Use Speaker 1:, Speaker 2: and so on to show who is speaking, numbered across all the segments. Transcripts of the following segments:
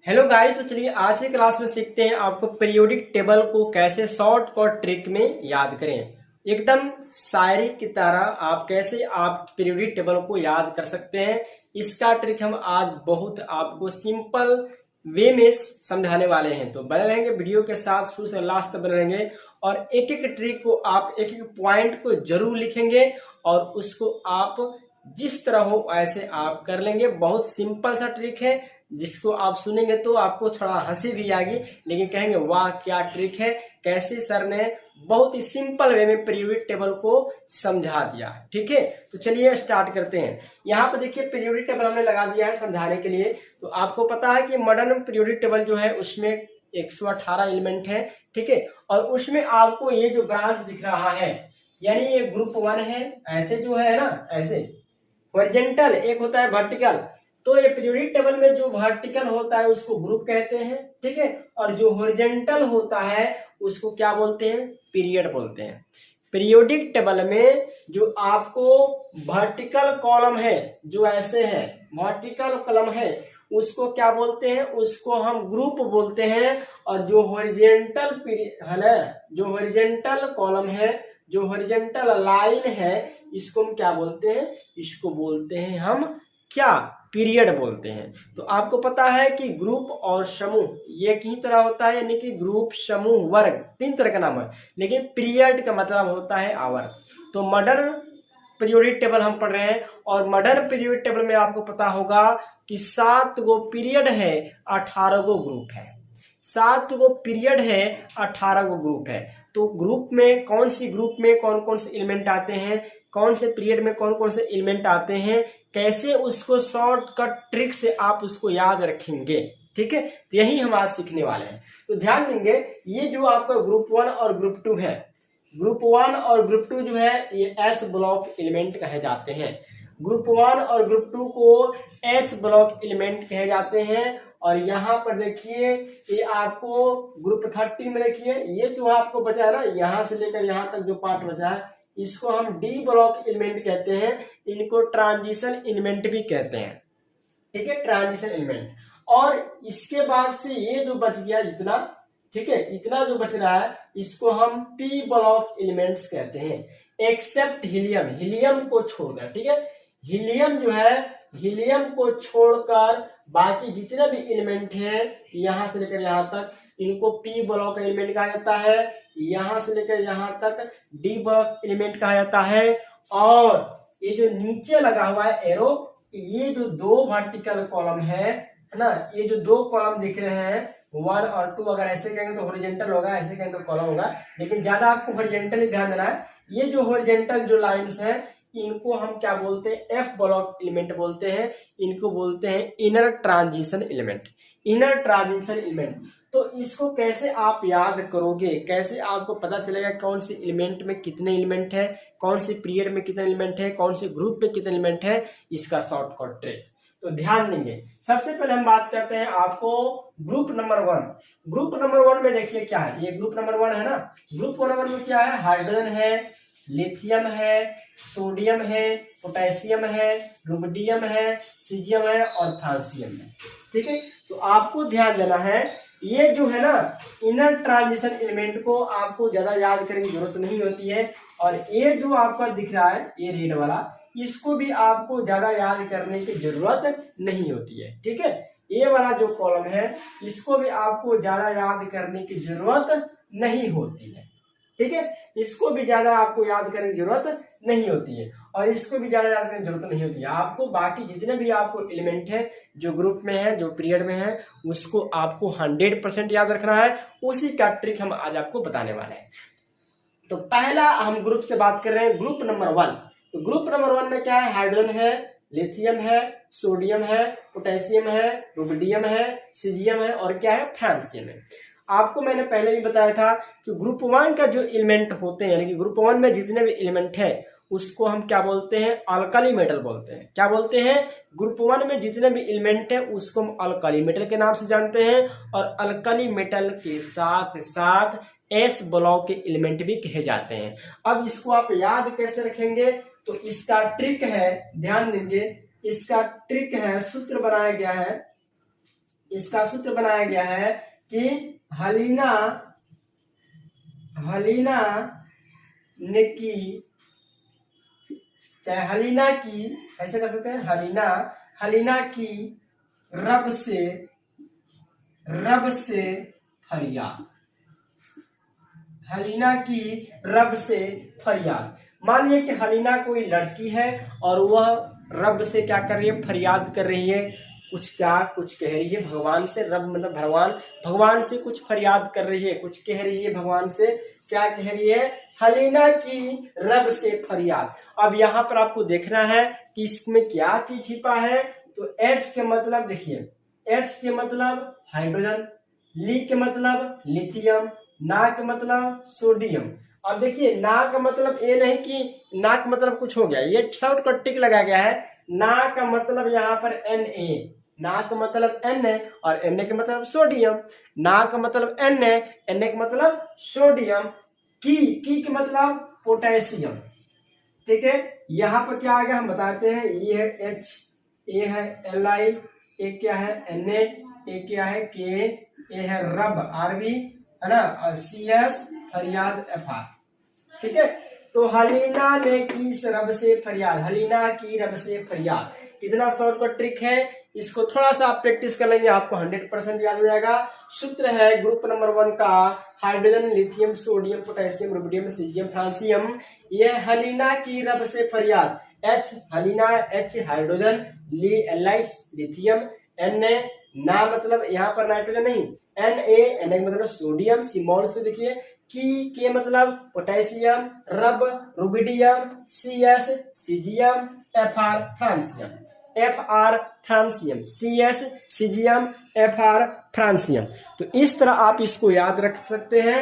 Speaker 1: Hello guys, तो चलिए आज की क्लास में सीखते हैं आपको पीरियोडिक टेबल को कैसे शॉर्टकट ट्रिक में याद करें। एकदम शायरी की तरह आप कैसे पीरियोडिक टेबल को याद कर सकते हैं, इसका ट्रिक हम आज बहुत आपको सिंपल वे में समझाने वाले हैं। तो बने रहेंगे वीडियो के साथ, शुरू से लास्ट तक बने रहेंगे और एक एक ट्रिक को आप एक एक पॉइंट को जरूर लिखेंगे और उसको आप जिस तरह हो ऐसे आप कर लेंगे। बहुत सिंपल सा ट्रिक है जिसको आप सुनेंगे तो आपको थोड़ा हंसी भी आएगी, लेकिन कहेंगे वाह क्या ट्रिक है, कैसे सर ने बहुत ही सिंपल वे में पीरियोडिक टेबल को समझा दिया। ठीक है, तो चलिए स्टार्ट करते हैं। यहाँ पे देखिए पीरियोडिक टेबल हमने लगा दिया है समझाने के लिए। तो आपको पता है कि मॉडर्न पीरियोडिक टेबल जो है उसमें 118 एलिमेंट है। ठीक है, और उसमें आपको ये जो ब्रांच दिख रहा है यानी ये ग्रुप 1 है, ऐसे जो है ना, ऐसे हॉरिजॉन्टल एक होता है वर्टिकल। तो ये पीरियोडिक टेबल में जो वर्टिकल होता है उसको ग्रुप कहते हैं। ठीक है, और जो हॉरिजॉन्टल होता है उसको क्या बोलते हैं, पीरियड बोलते हैं। पीरियोडिक टेबल में जो आपको वर्टिकल कॉलम है, जो ऐसे है वर्टिकल कॉलम है, उसको क्या बोलते हैं, उसको हम ग्रुप बोलते हैं। और जो हॉरिजॉन्टल है ना, जो हॉरिजॉन्टल कॉलम है, जो हॉरिजॉन्टल लाइन है, इसको हम क्या बोलते हैं, इसको बोलते हैं हम क्या, पीरियड बोलते हैं। तो आपको पता है कि ग्रुप और समूह ये की तरह होता है, यानी कि ग्रुप, समूह, वर्ग, तीन तरह का नाम है, लेकिन पीरियड का मतलब होता है आवर। तो मॉडर्न पीरियोडिक टेबल हम पढ़ रहे हैं और मॉडर्न पीरियोडिक टेबल में आपको पता होगा कि 7 गो पीरियड है, 18 गो ग्रुप है। 7 गो पीरियड है, 18 गो ग्रुप है। तो ग्रुप में कौन सी, ग्रुप में कौन कौन से एलिमेंट आते हैं, कौन से पीरियड में कौन कौन से एलिमेंट आते हैं, कैसे उसको शॉर्टकट ट्रिक से आप उसको याद रखेंगे। ठीक है, तो यही हम आज सीखने वाले हैं। तो ध्यान देंगे, ये जो आपका ग्रुप 1 और ग्रुप 2 है, ग्रुप 1 और ग्रुप 2 जो है ये एस ब्लॉक एलिमेंट कहे जाते हैं। ग्रुप 1 और ग्रुप 2 को एस ब्लॉक एलिमेंट कहे जाते हैं। और यहाँ पर देखिए ये आपको ग्रुप 30 में देखिए ये जो आपको बचा है ना, यहाँ से लेकर यहाँ तक जो पार्ट बचा है इसको हम डी ब्लॉक एलिमेंट कहते हैं। इनको ट्रांजिशन एलिमेंट भी कहते हैं। ठीक है, ट्रांजिशन एलिमेंट। और इसके बाद से ये जो बच गया इतना, ठीक है, इतना जो बच रहा है इसको हम पी ब्लॉक एलिमेंट्स कहते हैं, एक्सेप्ट हीलियम, हीलियम को छोड़कर। ठीक है, हीलियम जो है, हीलियम को छोड़कर बाकी जितने भी एलिमेंट हैं यहां से लेकर यहां तक इनको पी ब्लॉक एलिमेंट कहा जाता है। यहां से लेकर यहां तक डी ब्लॉक एलिमेंट कहा जाता है। और ये जो नीचे लगा हुआ है एरो, ये जो 2 वर्टिकल कॉलम है ना, ये जो 2 कॉलम दिख रहे हैं 1 और 2, अगर ऐसे कहेंगे तो हॉरिजॉन्टल होगा, ऐसे कहेंगे तो कॉलम होगा, लेकिन ज्यादा आपको हॉरिजॉन्टल ही ध्यान देना है। ये जो हॉरिजॉन्टल जो लाइंस हैं इनको हम क्या बोलते हैं, एफ ब्लॉक एलिमेंट बोलते हैं। इनको बोलते हैं inner transition element, inner transition element. तो इसको कैसे आप याद करोगे, कैसे आपको पता चलेगा कौन से एलिमेंट में कितने एलिमेंट है, कौन से पीरियड में कितने एलिमेंट है, कौन से ग्रुप में कितने एलिमेंट है, इसका शॉर्टकट ट्रिक। तो ध्यान देंगे, सबसे पहले हम बात करते हैं आपको ग्रुप नंबर 1। ग्रुप नंबर 1 में देखिए क्या है, ये ग्रुप नंबर 1 है ना। ग्रुप नंबर में क्या है, हाइड्रोजन है, लिथियम है, सोडियम है, पोटेशियम है, रुबिडियम है, सीजियम है और फ्रांसियम है। ठीक है, तो आपको ध्यान देना है ये जो है ना इनर ट्रांजिशन एलिमेंट को आपको ज्यादा याद करने की जरूरत नहीं होती है। और ये जो आपका दिख रहा है ये रेड वाला, इसको भी आपको ज्यादा याद करने की जरूरत नहीं होती है। ठीक है, ये वाला जो कॉलम है इसको भी आपको ज्यादा याद करने की जरूरत नहीं होती है। ठीक है, इसको भी ज्यादा आपको याद करने की जरूरत नहीं होती है और इसको भी ज्यादा याद करने की जरूरत नहीं होती है। आपको बाकी जितने भी आपको एलिमेंट है जो ग्रुप में है, जो पीरियड में है, उसको आपको 100% याद रखना है। उसी का ट्रिक हम आज आपको बताने वाले हैं। तो पहला हम ग्रुप से बात कर रहे हैं, ग्रुप नंबर 1। तो ग्रुप नंबर 1 में क्या है, हाइड्रोजन है, लिथियम है, सोडियम है, पोटेशियम है, रुबिडियम है, सीजियम है और क्या है, फ्रांसियम है। आपको मैंने पहले भी बताया था कि ग्रुप 1 का जो एलिमेंट होते हैं, यानी कि ग्रुप 1 में जितने भी एलिमेंट है उसको हम क्या बोलते हैं, अल्कली मेटल बोलते हैं। क्या बोलते हैं, ग्रुप 1 में जितने भी एलिमेंट है उसको हम अल्कली मेटल के नाम से जानते हैं। और अल्कली मेटल के साथ साथ एस ब्लॉक के एलिमेंट भी कहे जाते हैं। अब इसको आप याद कैसे रखेंगे, तो इसका ट्रिक है, ध्यान देंगे, इसका ट्रिक है, सूत्र बनाया गया है इसका सूत्र बनाया गया है कि हलीना ने की, चाहे हलीना की, ऐसे कर सकते हैं, हलीना की रब से फरियाद, हलीना की रब से फरियाद। मान लीजिए कि हलीना कोई लड़की है और वह रब से क्या कर रही है, फरियाद कर रही है, कुछ कह रही है भगवान से। रब मतलब भगवान से कुछ फरियाद कर रही है, कुछ कह रही है भगवान से। क्या कह रही है? हलीना की रब से फरियाद। अब यहाँ पर आपको देखना है कि इसमें क्या चीज छिपा है। तो एच के मतलब देखिए, एच के मतलब हाइड्रोजन, ली के मतलब लिथियम, ना के मतलब सोडियम। अब देखिए ना का मतलब ये नहीं कि ना का मतलब कुछ हो गया, ये शॉर्टकट टिक लगाया गया है। ना का मतलब यहाँ पर Na, ना का मतलब N है और Na का मतलब सोडियम। ना का मतलब N है, Na का मतलब सोडियम। की के मतलब पोटेशियम। ठीक है, यहाँ पर क्या आ गया हम बताते हैं। ये है H, ए है Li, ए क्या है Na, ए क्या है K, ए है रब Rb, है ना, और CS फरियाद Fr। ठीक है, तो हलीना ने की रब से फरियाद, हलीना की रब से फरियाद। इतना शॉर्टकट ट्रिक है, इसको थोड़ा सा आप प्रैक्टिस कर लेंगे, आपको 100% याद हो जाएगा। सूत्र है ग्रुप नंबर 1 का, hydrogen, lithium, sodium, potassium, rubidium, caesium, francium. ये हलीना की रब से फरियाद। H हलीना, H hydrogen, Li lithium, Na ना मतलब यहाँ पर नाइट्रोजन नहीं, Na मतलब सोडियम, सिमोल से देखिए, की के मतलब पोटेशियम, रब rubidium, CS caesium, Fr francium, Fr francium, CS caesium, Fr francium. तो इस तरह आप इसको याद रख सकते हैं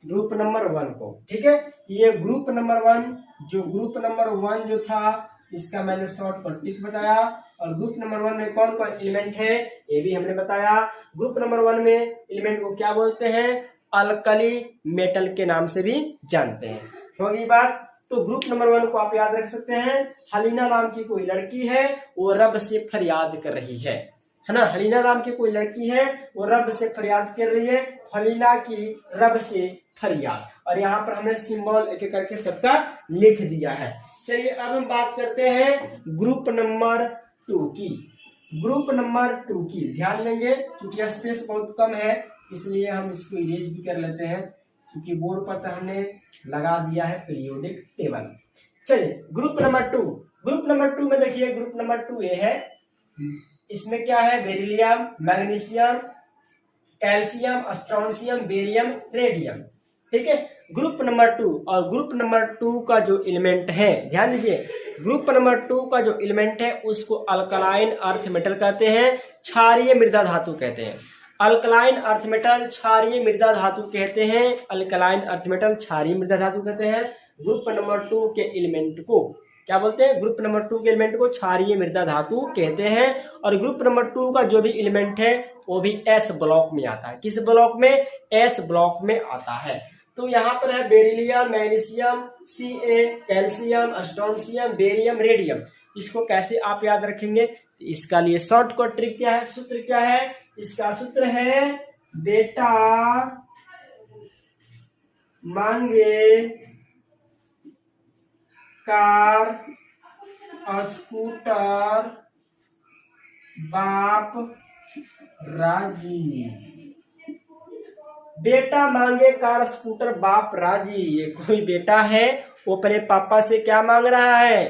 Speaker 1: ग्रुप नंबर 1 को। ठीक है, ये ग्रुप नंबर 1 जो था, इसका मैंने शॉर्टकट टिक बताया। और ग्रुप नंबर 1 में कौन कौन एलिमेंट है ये भी हमने बताया। ग्रुप नंबर 1 में एलिमेंट को क्या बोलते हैं? अल्कली मेटल के नाम से भी जानते हैं। होगी बात। तो ग्रुप नंबर 1 को आप याद रख सकते हैं। हलीना नाम की कोई लड़की है, वो रब से फरियाद कर रही है ना। हलीना नाम की कोई लड़की है, वो रब से फरियाद कर रही है। हलीना की रब से फरियाद। और यहाँ पर हमने सिंबल एक एक करके सबका लिख दिया है। चलिए अब हम बात करते हैं ग्रुप नंबर 2 की। ग्रुप नंबर 2 की ध्यान देंगे, क्योंकि स्पेस बहुत कम है इसलिए हम इसको इरेज भी कर लेते हैं, क्योंकि बोर्ड पर तो हमने लगा दिया है पीरियोडिक टेबल। चलिए ग्रुप नंबर 2, ग्रुप नंबर 2 में देखिए, ग्रुप नंबर 2 ये है। इसमें क्या है? Beryllium, magnesium, calcium, strontium, barium, radium. ठीक है, ग्रुप नंबर 2। और ग्रुप नंबर 2 का जो एलिमेंट है, ध्यान दीजिए, ग्रुप नंबर 2 का जो एलिमेंट है उसको अल्कलाइन अर्थ मेटल कहते हैं, क्षारीय मृदा धातु कहते हैं। अल्कलाइन अर्थ मेटल, क्षारीय मृदा धातु कहते हैं। अल्कलाइन अर्थ मेटल, क्षारीय मृदा धातु कहते हैं। ग्रुप नंबर 2 के एलिमेंट को क्या बोलते हैं? ग्रुप नंबर 2 के एलिमेंट को क्षारीय मृदा धातु कहते हैं। और ग्रुप नंबर 2 का जो भी एलिमेंट है वो भी S ब्लॉक में आता है। किस ब्लॉक में? S ब्लॉक में आता है। तो यहाँ पर है beryllium, magnesium, Ca, calcium, strontium, barium, radium. इसको कैसे आप याद रखेंगे? इसका लिए शॉर्टकट ट्रिक क्या है, सूत्र क्या है? इसका सूत्र है बेटा मांगे कार स्कूटर बाप राजी। बेटा मांगे कार स्कूटर बाप राजी। ये कोई बेटा है, वो अपने पापा से क्या मांग रहा है?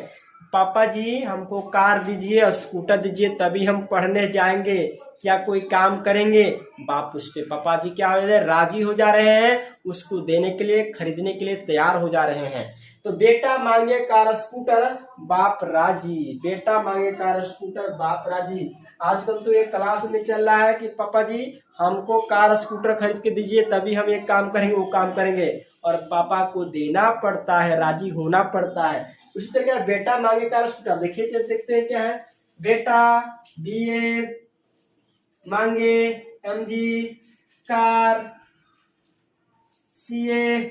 Speaker 1: पापा जी हमको कार दीजिए, स्कूटर दीजिए, तभी हम पढ़ने जाएंगे, क्या कोई काम करेंगे। बाप उसके पापा जी क्या हो जाए? राजी हो जा रहे हैं, उसको देने के लिए, खरीदने के लिए तैयार हो जा रहे हैं। तो बेटा मांगे कार स्कूटर बाप राजी, बेटा मांगे कार स्कूटर बाप राजी। आजकल तो ये क्लास में चल रहा है कि पापा जी हमको कार स्कूटर खरीद के दीजिए, तभी हम ये काम करेंगे, वो काम करेंगे। और पापा को देना पड़ता है, राजी होना पड़ता है। उसी तरह बेटा मांगे कार स्कूटर, देखिए देखते हैं क्या है। बेटा BA मांगे MG car, CA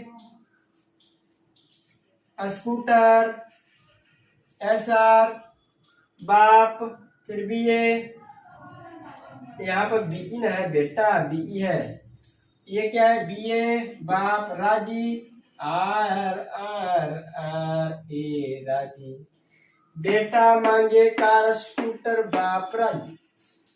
Speaker 1: scooter, SR बाप, फिर BA यहाँ पर बी ना है बेटा, बी है। ये क्या है? बी ए बाप राजी, आर आर आर ए राजी। बेटा मांगे कार स्कूटर बाप राजी।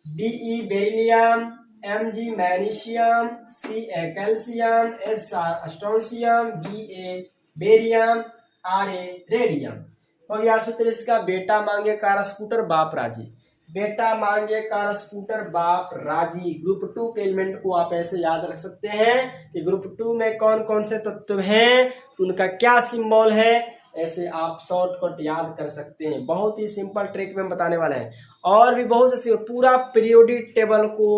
Speaker 1: BE beryllium, M G magnesium, C A calcium, S R strontium, B A barium, R A radium. हो गया सूत्र इसका। बेटा मांगे कार स्कूटर बाप राजी। बेटा मांगे कार स्कूटर बाप राजी। ग्रुप 2 के एलिमेंट को आप ऐसे याद रख सकते हैं कि ग्रुप 2 में कौन कौन से तत्व हैं, उनका क्या सिंबल है, ऐसे आप शॉर्टकट याद कर सकते हैं। बहुत ही सिंपल ट्रिक में बताने वाले हैं। और भी बहुत से पूरा पीरियोडिक टेबल को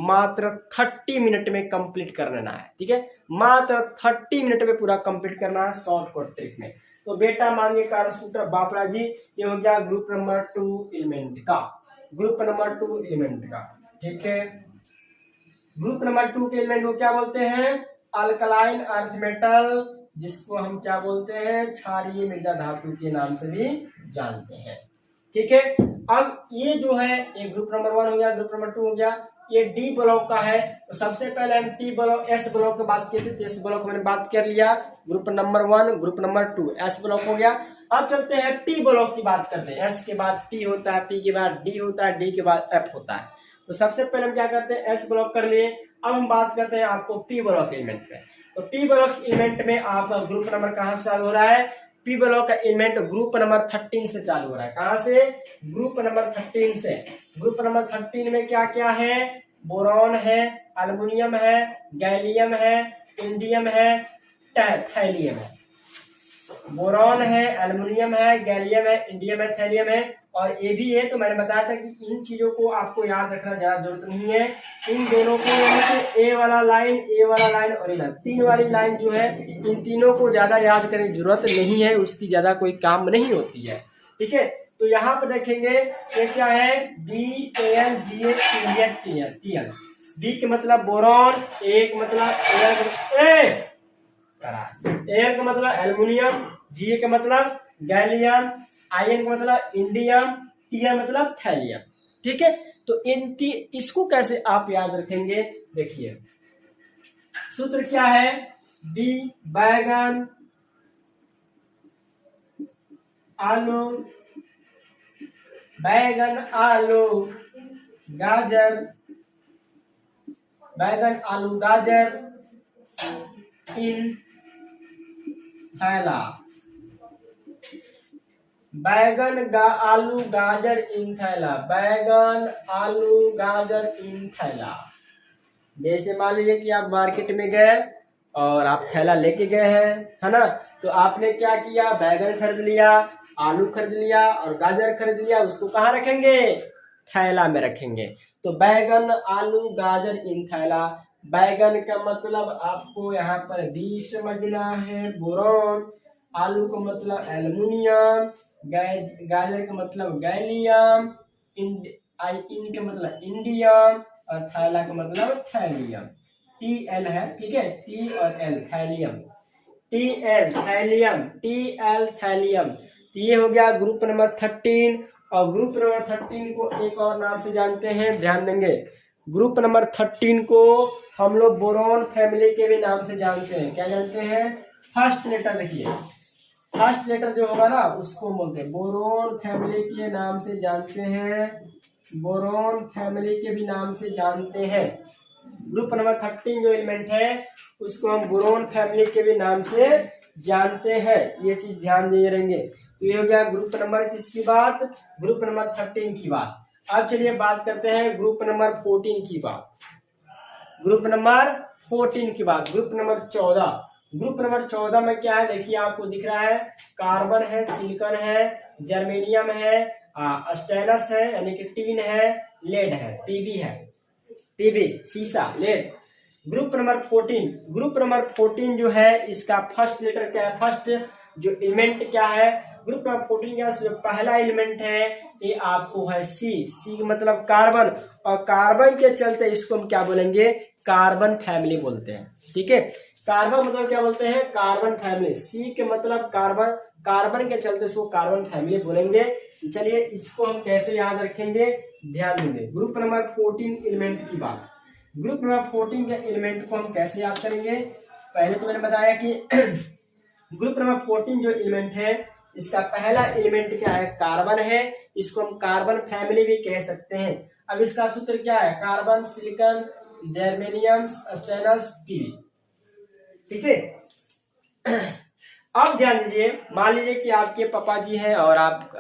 Speaker 1: मात्र 30 मिनट में कंप्लीट कर लेना है। ठीक है, मात्र 30 मिनट में पूरा कंप्लीट करना है शॉर्टकट ट्रिक में। तो बेटा मांगे कार स्कूटर बाप राजी, ये हो गया ग्रुप नंबर 2 एलिमेंट का, ग्रुप नंबर 2 एलिमेंट का। ठीक है, ग्रुप नंबर 2 के एलिमेंट को क्या बोलते हैं? अल्कलाइन अर्थ मेटल, जिसको हम क्या बोलते हैं? क्षारीय मृदा धातु के नाम से भी जानते हैं। ठीक है, अब ये जो है ये ग्रुप नंबर 1 हो गया, ग्रुप नंबर 2 हो गया। ये डी ब्लॉक का है, तो सबसे पहले हम टी ब्लॉक एस ब्लॉक की बात की थी, तो एस ब्लॉक मैंने बात कर लिया। Group number 1, group number 2 S block हो गया। अब चलते हैं टी ब्लॉक की बात करते हैं। एस के बाद टी होता है, टी के बाद डी होता है, डी के बाद एफ होता है। तो सबसे पहले हम क्या करते हैं? एस ब्लॉक कर लिए। अब हम बात करते हैं आपको पी ब्लॉक एलिमेंट पे। तो पी ब्लॉक एलिमेंट में आपका ग्रुप नंबर कहां से चालू हो रहा है? पी ब्लॉक का एलिमेंट ग्रुप नंबर 13 से चालू हो रहा है। कहां से? ग्रुप नंबर 13 से। ग्रुप नंबर 13 में क्या क्या है? बोरॉन है, एल्युमिनियम है, गैलियम है, इंडियम है, थैलियम है। बोरॉन है, एल्युमिनियम है, गैलियम है, इंडियम है, थैलियम है, और ये भी है। तो मैंने बताया था कि इन चीजों को आपको याद रखना ज्यादा जरूरत नहीं है। इन दोनों को ए वाला लाइन, ए वाला लाइन और ये तीन वाली लाइन जो है, इन तीनों को ज्यादा याद करने की जरूरत नहीं है, उसकी ज्यादा कोई काम नहीं होती है। ठीक है, तो यहाँ पर देखेंगे ये क्या है? B N G T N. B के मतलब बोरॉन, ए का मतलब एयर का मतलब एल्युमिनियम, जी का मतलब गैलियम, आयन का मतलब इंडियम, टीएम मतलब थैलियम। ठीक है, तो इसको कैसे आप याद रखेंगे? देखिए सूत्र क्या है? बी बैगन, आलू, बैगन आलू गाजर, बैगन आलू गाजर इन थैला। बैगन आलू गाजर इन थैला, बैगन आलू गाजर इन थैला। जैसे मान लीजिए कि आप मार्केट में गए और आप थैला लेके गए हैं, है ना? तो आपने क्या किया? बैगन खरीद लिया, आलू खरीद लिया और गाजर खरीद लिया। उसको कहाँ रखेंगे? थैला में रखेंगे। तो बैगन आलू गाजर इन थैला। बैगन का मतलब आपको यहाँ पर बी समझना है, बोरॉन। आलू का मतलब एल्युमिनियम, गाजर का मतलब गैलियम, इन का मतलब इंडियम, और थैला का मतलब थैलियम। टी एल है, ठीक है, टी और L thallium, T L thallium, T L thallium. तो ये हो गया ग्रुप नंबर 13। और ग्रुप नंबर 13 को एक और नाम से जानते हैं, ध्यान देंगे। ग्रुप नंबर 13 को हम लोग बोरॉन फैमिली के भी नाम से जानते हैं। क्या जानते हैं? फर्स्ट लेटर देखिए, फर्स्ट लेटर जो होगा ना उसको बोलते हैं बोरॉन फैमिली के नाम से जानते हैं, बोरॉन फैमिली के भी नाम से जानते हैं। ग्रुप नंबर 13 जो एलिमेंट है उसको हम बोरॉन फैमिली के भी नाम से जानते हैं। ये चीज ध्यान दिए रहेंगे। तो ये हो गया ग्रुप नंबर किसकी बात? ग्रुप नंबर 13 की बात। अब चलिए बात करते हैं ग्रुप नंबर 14 की बात। ग्रुप नंबर 14 की बात, ग्रुप नंबर 14। ग्रुप नंबर 14 में क्या है? देखिए आपको दिख रहा है, कार्बन है, सिलिकॉन है, जर्मेनियम है, स्टेनस है यानी कि टीन है, लेड है, पीबी है, पीबी सीसा, lead. Group number 14, group number 14 जो है इसका फर्स्ट लेटर क्या है? फर्स्ट जो एलिमेंट क्या है ग्रुप नंबर 14 का? जो पहला एलिमेंट है ये आपको है सी। सी मतलब कार्बन, और कार्बन के चलते इसको हम क्या बोलेंगे? कार्बन फैमिली बोलते हैं। ठीक है, कार्बन मतलब क्या बोलते हैं? Carbon family. सी के मतलब कार्बन, कार्बन के चलते इसको कार्बन फैमिली बोलेंगे। चलिए इसको हम कैसे याद रखेंगे, ध्यान देंगे। ग्रुप नंबर 14 एलिमेंट की बात। ग्रुप नंबर 14 के एलिमेंट को हम कैसे याद करेंगे। पहले तो मैंने बताया कि ग्रुप नंबर 14 जो एलिमेंट है, इसका पहला एलिमेंट क्या है, कार्बन है। इसको हम कार्बन फैमिली भी कह सकते हैं। अब इसका सूत्र क्या है, carbon, silicon, germanium, stannous, PV. ठीक है। अब ध्यान दीजिए, मान लीजिए कि आपके पापा जी हैं और आप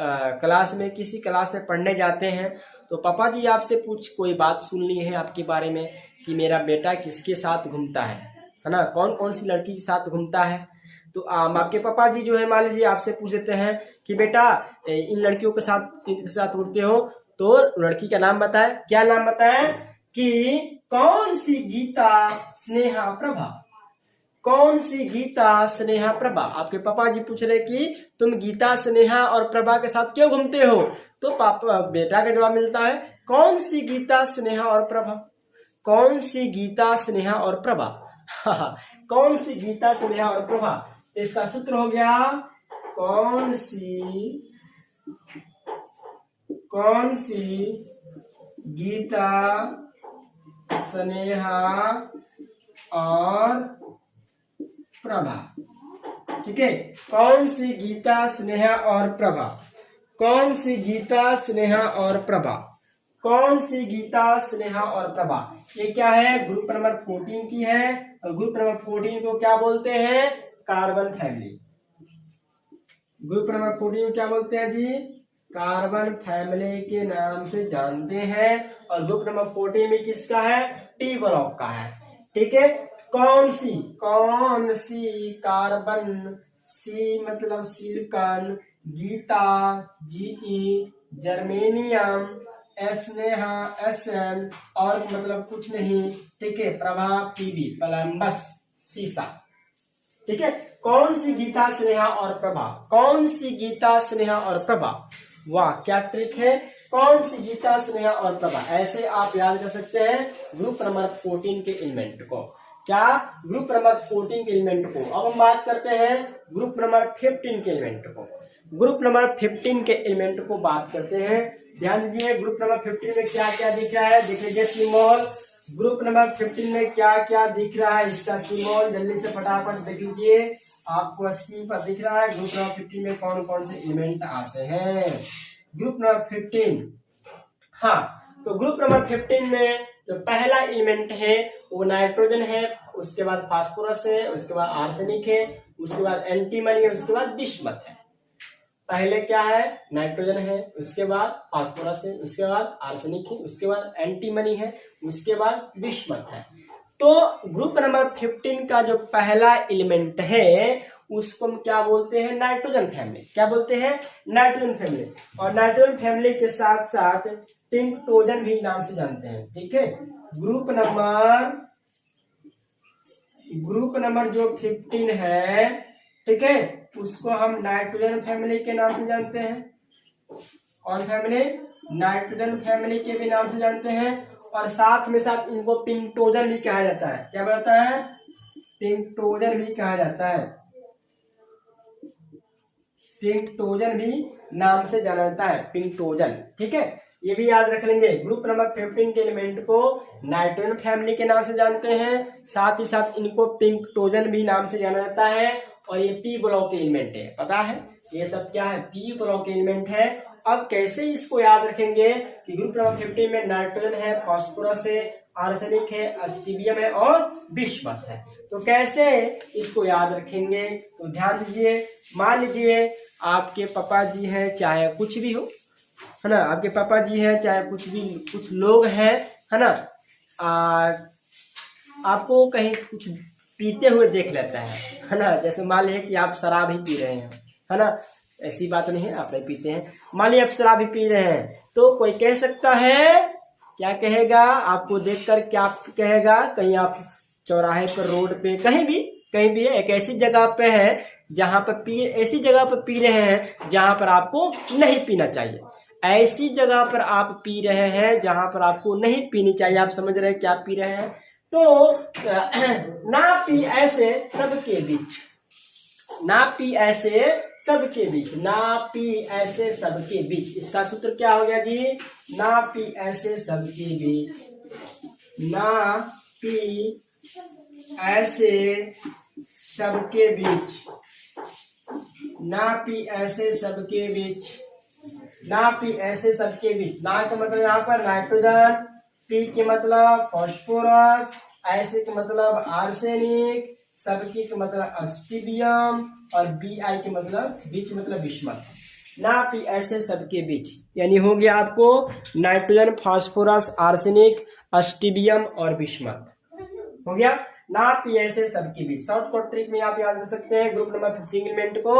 Speaker 1: क्लास में, किसी क्लास में पढ़ने जाते हैं, तो पापा जी आपसे कोई बात सुननी है आपके बारे में कि मेरा बेटा किसके साथ घूमता है ना, कौन कौन सी लड़की के साथ घूमता है। तो आपके पापा जी जो है मान लीजिए आपसे पूछ देते हैं कि बेटा इन लड़कियों के साथ उड़ते हो, तो लड़की का नाम बताए। क्या नाम बताए कि कौन सी गीता, स्नेहा, प्रभा, कौन सी गीता, स्नेहा, प्रभा। आपके पापा जी पूछ रहे कि तुम गीता, स्नेहा और प्रभा के साथ क्यों घूमते हो, तो पापा बेटा का जवाब मिलता है कौन सी गीता, स्नेहा और प्रभा, कौन सी गीता, स्नेहा और प्रभा। कौन सी गीता, स्नेहा और प्रभा, इसका सूत्र हो गया कौन सी गीता, स्नेहा और प्रभा। ठीक है, कौन सी गीता, स्नेहा और प्रभा, कौन सी गीता, स्नेहा और प्रभा, कौन सी गीता, स्नेहा और प्रभा। ये क्या है, ग्रुप नंबर 14 की है। और ग्रुप नंबर 14 को क्या बोलते हैं, कार्बन फैमिली। ग्रुप नंबर 14 को क्या बोलते हैं जी, कार्बन फैमिली के नाम से जानते हैं। और ग्रुप नंबर 14 में किसका है, टी ब्लॉक का है। ठीक है, कौन सी कार्बन, सी मतलब silicon, Gita, GE, germanium, Sneha, SN, और मतलब कुछ नहीं। ठीक है, प्रभा, पीवी, प्लम्बस, सीसा। ठीक है, कौन सी गीता, स्नेहा और प्रभा, कौन सी गीता, स्नेहा और प्रभा। वाह क्या ट्रिक है, कौन सी गीता, स्नेहा और प्रभा। ऐसे आप याद कर सकते हैं ग्रुप नंबर 14 के एलिमेंट को। क्या, ग्रुप नंबर 14 के एलिमेंट को। अब हम बात करते हैं ग्रुप नंबर 15 के एलिमेंट को। ग्रुप नंबर 15 के एलिमेंट को बात करते हैं। ध्यान दीजिए, ग्रुप नंबर 15 में क्या क्या दिख रहा है, देख लीजिए सिंबल। ग्रुप नंबर 15 में क्या क्या दिख रहा है, इसका सिंबल जल्दी से फटाफट देख लीजिए, आपको स्क्रीन पर दिख रहा है। ग्रुप नंबर 15 में कौन कौन से एलिमेंट आते हैं, ग्रुप नंबर 15। हाँ, तो ग्रुप नंबर 15 में जो पहला एलिमेंट है वो नाइट्रोजन है, उसके बाद फास्फोरस है, उसके बाद आर्सेनिक है, उसके बाद एंटीमनी है, उसके बाद बिस्मथ है। पहले क्या है, नाइट्रोजन है, उसके बाद फास्फोरस है, उसके बाद आर्सेनिक है, उसके बाद एंटीमनी है, उसके बाद बिस्मथ है। तो ग्रुप नंबर 15 का जो पहला एलिमेंट है उसको हम क्या बोलते हैं, नाइट्रोजन फैमिली। क्या बोलते हैं, नाइट्रोजन फैमिली। और नाइट्रोजन फैमिली के साथ साथ पिंकटोजन भी नाम से जानते हैं। ठीक है, ग्रुप नंबर जो 15 है, ठीक है, उसको हम नाइट्रोजन फैमिली के नाम से जानते हैं। और फैमिली, नाइट्रोजन फैमिली के भी नाम से जानते हैं। और साथ में साथ इनको पिंकटोजन भी कहा जाता है। क्या बताता है, पिंकटोजन भी कहा जाता है। पिंकटोजन भी नाम से जाना जाता है, पिंकटोजन। ठीक है, ये भी याद रख लेंगे। ग्रुप नंबर 15 के एलिमेंट को नाइट्रोजन फैमिली के नाम से जानते हैं, साथ ही साथ इनको पिंकटोजन भी नाम से जाना जाता है। और ये पी ब्लॉक एलिमेंट है, पता है ये सब क्या है, पी ब्लॉक एलिमेंट है। अब कैसे इसको याद रखेंगे कि ग्रुप नंबर 15 में नाइट्रोजन है, फास्फोरस है, आर्सेनिक है, अस्टीबियम है और बिस्मथ है। तो कैसे इसको याद रखेंगे, तो ध्यान दीजिए। मान लीजिए आपके पापा जी हैं, चाहे कुछ भी हो, है ना, आपके पापा जी हैं चाहे कुछ लोग हैं, है ना, आपको कहीं कुछ पीते हुए देख लेता है ना। जैसे मान लीजिए कि आप शराब ही पी रहे हैं, है ना, ऐसी बात नहीं है आप नहीं पीते हैं, मान लीजिए आप शराब ही पी रहे हैं, तो कोई कह सकता है, क्या कहेगा, आपको देखकर क्या कहेगा, कहीं आप चौराहे पर, रोड पे, कहीं भी एक ऐसी जगह पे है जहां पर ऐसी जगह पर पी रहे हैं जहां पर आपको नहीं पीना चाहिए। ऐसी जगह पर आप पी रहे हैं जहां पर आपको नहीं पीनी चाहिए। आप समझ रहे हैं क्या पी रहे हैं, तो ना पी ऐसे सबके बीच, ना पी ऐसे सबके बीच, ना पी ऐसे सबके बीच। इसका सूत्र क्या हो गया जी? ना पी ऐसे सबके बीच, ना पी ऐसे सबके बीच, ना पी ऐसे सबके बीच, ना पी ऐसे सबके बीच। ना का मतलब यहाँ पर नाइट्रोजन, पी के मतलब फास्फोरस, ऐसे के मतलब आर्सेनिक, सबके के मतलब अस्टिबियम, और बी आई के मतलब बीच मतलब बिस्मथ। ना पी ऐसे सबके बीच यानी हो गया आपको नाइट्रोजन, फास्फोरस, आर्सेनिक, अस्टिबियम और बिस्मथ हो गया। ना पी ऐसे सबके बीच शॉर्टकट ट्रिक में आप याद कर सकते हैं ग्रुप नंबर 15 एलिमेंट को,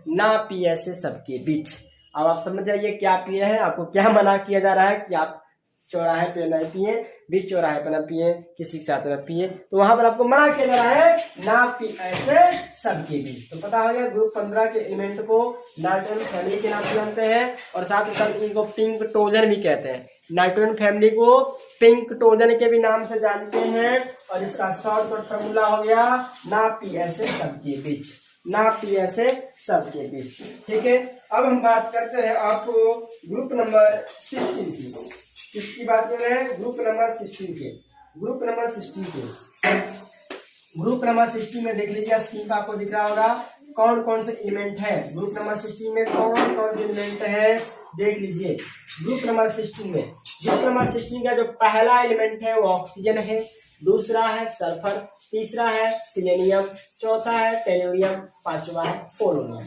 Speaker 1: ना पी ऐसे सबके बीच। अब आप समझ जाइए क्या पिए हैं, आपको क्या मना किया जा रहा है कि आप चौराहे पे न पिए, बीच चौराहे पे न पिए, किसी के साथ न पिए, तो वहां पर आपको मना किया जा रहा है ना पी ऐसे सबके बीच। तो पता हो गया ग्रुप 15 के एलिमेंट को नाइट्रोजन फैमिली के नाम से जानते हैं और साथ ही साथ इनको पिंक टोजन भी कहते हैं। नाइट्रोजन फैमिली को पिंक टोजन के भी नाम से जानते हैं और इसका शॉर्टकट फॉर्मूला हो गया ना पी ऐसे सबके बीच, ना पी ऐसे सबके बीच। ठीक है, अब हम बात करते हैं आपको ग्रुप नंबर 16 की। किसकी बात कर रहे हैं? ग्रुप नंबर 16 के। ग्रुप नंबर 16 के, ग्रुप नंबर 16 में देख लीजिए स्क्रीन पर आपको दिख रहा होगा कौन कौन से एलिमेंट है। ग्रुप नंबर 16 में कौन कौन से एलिमेंट है देख लीजिए। ग्रुप नंबर 16 में, ग्रुप नंबर 16 का जो पहला एलिमेंट है वो ऑक्सीजन है, दूसरा है सल्फर, तीसरा है सिलेनियम, चौथा है टेलुरियम, पांचवा है पोलोनियम।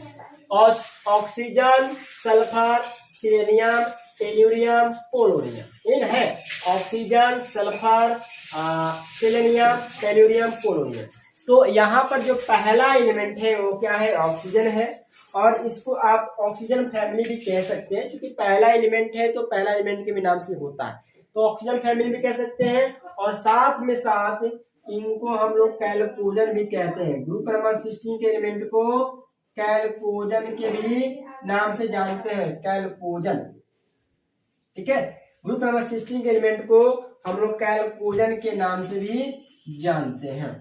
Speaker 1: और oxygen, sulphur, selenium, tellurium, polonium, ये है oxygen, sulphur, selenium, tellurium, polonium. तो यहाँ पर जो पहला एलिमेंट है वो क्या है? ऑक्सीजन है, और इसको आप ऑक्सीजन फैमिली भी कह सकते हैं क्योंकि पहला एलिमेंट है तो पहला एलिमेंट के भी नाम से होता है, तो ऑक्सीजन फैमिली भी कह सकते हैं। और साथ में साथ इनको हम लोग कैल्कोजन भी कहते हैं। ग्रुप नंबर 16 के एलिमेंट को कैल्कोजन के भी नाम से जानते हैं, कैल्कोजन। ठीक है, ग्रुप नंबर 16 के एलिमेंट को हम लोग कैल्कोजन के नाम से भी जानते हैं।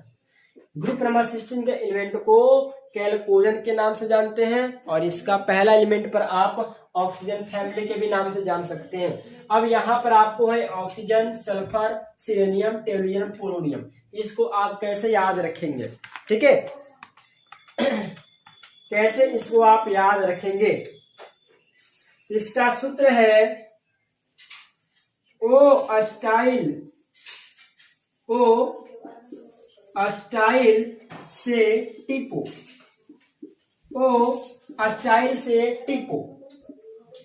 Speaker 1: ग्रुप नंबर 16 के एलिमेंट को कैल्कोजन के नाम से जानते हैं और इसका पहला एलिमेंट पर आप ऑक्सीजन फैमिली के भी नाम से जान सकते हैं। अब यहाँ पर आपको है oxygen, sulphur, selenium, tellurium, polonium, इसको आप कैसे याद रखेंगे? ठीक है, कैसे इसको आप याद रखेंगे? इसका सूत्र है ओ स्टाइल से टिपो, ओ स्टाइल से टिपो,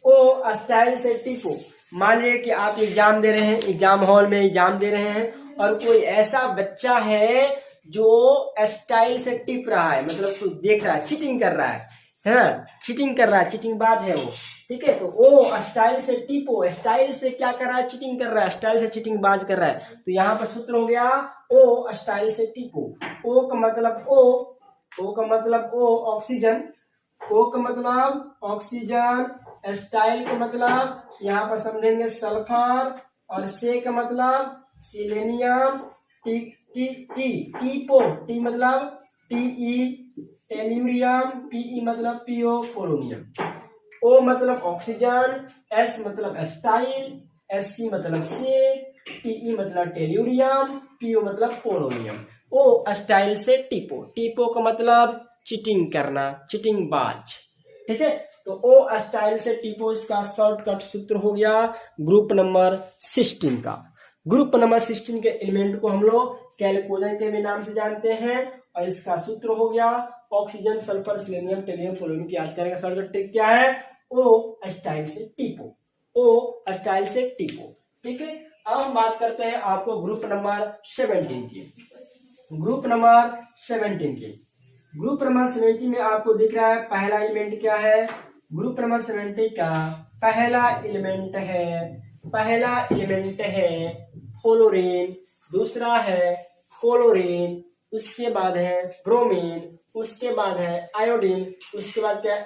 Speaker 1: ओ स्टाइल से टिपो। मान लीजिए कि आप एग्जाम दे रहे हैं, एग्जाम हॉल में एग्जाम दे रहे हैं और कोई ऐसा बच्चा है जो स्टाइल से टिप रहा है, मतलब कुछ देख रहा है, चीटिंग कर रहा है ना, चीटिंग कर रहा है, चीटिंग बाज है वो। ठीक है, तो ओ स्टाइल से टिपो, स्टाइल से क्या कर रहा है? चीटिंग कर रहा है, स्टाइल से चीटिंग बाज कर रहा है। तो यहाँ पर सूत्र हो गया ओ स्टाइल से टिपो। ओ का मतलब ओ का मतलब ओ ऑक्सीजन, ओ का मतलब ऑक्सीजन, स्टाइल का मतलब यहाँ पर समझेंगे सल्फर, और से का मतलब सिलेनियम, टीपो, टी मतलब टीई, टेलुरियम, पीई मतलब पीओ, पोलोनियम। ओ मतलब ऑक्सीजन, एस मतलब स्टाइल, एससी मतलब से, टीई मतलब टेलुरियम, पीओ मतलब पोलोनियम। ओ स्टाइल से टिपो, टिपो का मतलब चीटिंग करना, चीटिंग बाज। ठीक है, तो ओ स्टाइल से टिपो इसका शॉर्टकट सूत्र हो गया ग्रुप नंबर 16 का। ग्रुप नंबर 16 के एलिमेंट को हम लोग कैल्कोजन के भी नाम से जानते हैं और इसका सूत्र हो गया oxygen, sulphur, selenium, tellurium, polonium की याद करेंगे। शॉर्टकट ट्रिक क्या है? ओ स्टाइल से टिपो, ओ स्टाइल से टिपो। ठीक है, अब हम बात करते हैं आपको ग्रुप नंबर 17 की। ग्रुप नंबर 17 की, ग्रुप नंबर 17 में आपको दिख रहा है पहला एलिमेंट क्या है? ग्रुप नंबर 17 का पहला एलिमेंट है फ्लोरीन, दूसरा है क्लोरीन, उसके बाद है ब्रोमीन, उसके बाद है आयोडीन, उसके बाद क्या है?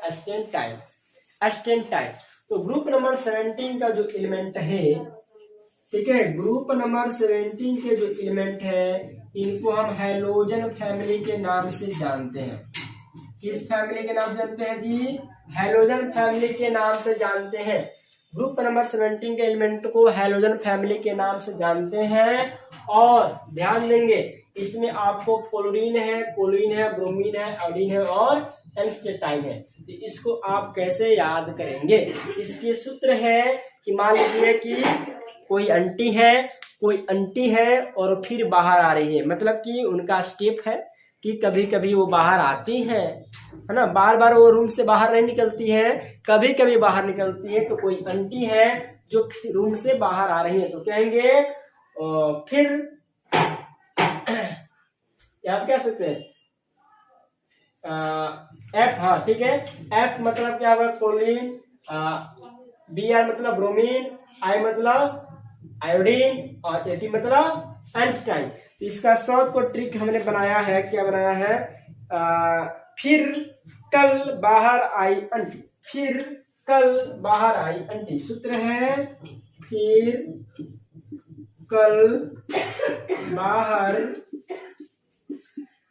Speaker 1: एस्टेंटाइन। तो ग्रुप नंबर 17 का जो एलिमेंट है, ठीक है, ग्रुप नंबर 17 के जो एलिमेंट है इनको हम हैलोजन फैमिली के नाम से जानते हैं। किस फैमिली के नाम से जानते हैं जी? हैलोजन फैमिली के नाम से जानते हैं। ग्रुप नंबर 17 के एलिमेंट को हैलोजन फैमिली के नाम से जानते हैं। और ध्यान देंगे इसमें आपको क्लोरीन है, ब्रोमीन है, आयोडीन है और एनस्टेटाइन है। तो इसको आप कैसे याद करेंगे? इसके सूत्र है कि मान लीजिए कि कोई अंटी है और फिर बाहर आ रही है, मतलब कि उनका स्टेप है कि कभी कभी वो बाहर आती है ना, बार बार वो रूम से बाहर नहीं निकलती है, कभी कभी बाहर निकलती है। तो कोई अंटी है जो रूम से बाहर आ रही है तो कहेंगे फिर आप कह सकते हैं एफ। हाँ ठीक है, एफ मतलब क्या होगा? क्लोरीन, बी आर मतलब ब्रोमीन, आई मतलब आयोडीन और एटी मतलब एनस्टाइन। तो इसका शॉर्ट को ट्रिक हमने बनाया है, क्या बनाया है? फिर कल बाहर आई अंटी, फिर कल बाहर आई अंटी। सूत्र है फिर कल बाहर